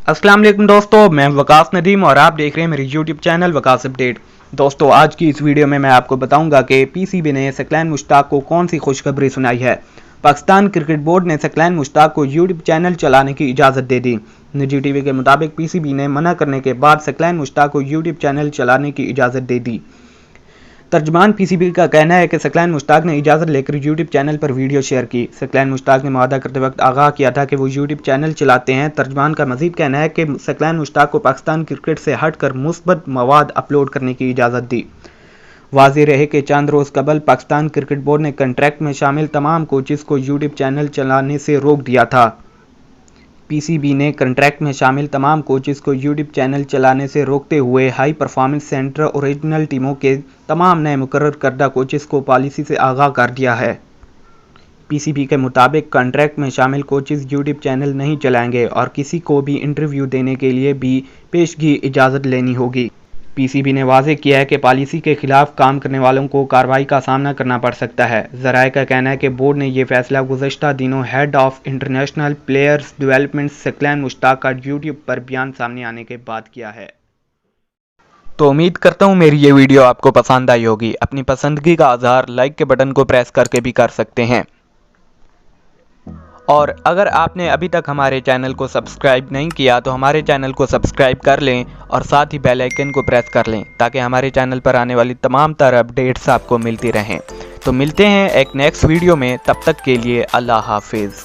अस्सलाम वालेकुम दोस्तों, मैं वकास नदीम और आप देख रहे हैं मेरी यूट्यूब चैनल वकास अपडेट। दोस्तों, आज की इस वीडियो में मैं आपको बताऊंगा कि पीसीबी ने सकलैन मुश्ताक को कौन सी खुशखबरी सुनाई है। पाकिस्तान क्रिकेट बोर्ड ने सकलैन मुश्ताक को यूट्यूब चैनल चलाने की इजाज़त दे दी। निजी टीवी के मुताबिक पीसीबी ने मना करने के बाद सकलैन मुश्ताक को यूट्यूब चैनल चलाने की इजाज़त दे दी। तर्जमान पीसीबी का कहना है कि सकलैन मुश्ताक ने इजाज़त लेकर यूट्यूब चैनल पर वीडियो शेयर की। सकलैन मुश्ताक ने मुआहदा करते वक्त आगाह किया था कि वो यूट्यूब चैनल चलाते हैं। तर्जमान का मजीद कहना है कि सकलैन मुश्ताक को पाकिस्तान क्रिकेट से हटकर मुस्बत मवाद अपलोड करने की इजाज़त दी। वाज़ेह रहे कि चंद रोज़ कबल पाकिस्तान क्रिकेट बोर्ड ने कंट्रैक्ट में शामिल तमाम कोचेज़ को यूट्यूब चैनल चलाने से रोक दिया था। पीसीबी ने कंट्रैक्ट में शामिल तमाम कोचेज़ को यूट्यूब चैनल चलाने से रोकते हुए हाई परफॉर्मेंस सेंटर ओरिजिनल टीमों के तमाम नए मुकर्रर करदा कोचेज़ को पॉलिसी से आगाह कर दिया है। पीसीबी के मुताबिक कंट्रैक्ट में शामिल कोचेज़ यूट्यूब चैनल नहीं चलाएंगे और किसी को भी इंटरव्यू देने के लिए भी पेशगी इजाज़त लेनी होगी। पीसीबी ने वाज़ेह किया है कि पॉलिसी के खिलाफ काम करने वालों को कार्रवाई का सामना करना पड़ सकता है। ज़राए का कहना है कि बोर्ड ने यह फैसला गुज़श्ता दिनों head of international players development Saqlain Mushtaq का यूट्यूब पर बयान सामने आने के बाद किया है। तो उम्मीद करता हूँ मेरी ये वीडियो आपको पसंद आई होगी। अपनी पसंदगी का इज़हार लाइक के बटन को प्रेस करके भी कर सकते हैं, और अगर आपने अभी तक हमारे चैनल को सब्सक्राइब नहीं किया तो हमारे चैनल को सब्सक्राइब कर लें और साथ ही बेल आइकन को प्रेस कर लें ताकि हमारे चैनल पर आने वाली तमाम तरह अपडेट्स आपको मिलती रहें। तो मिलते हैं एक नेक्स्ट वीडियो में, तब तक के लिए अल्लाह हाफिज़।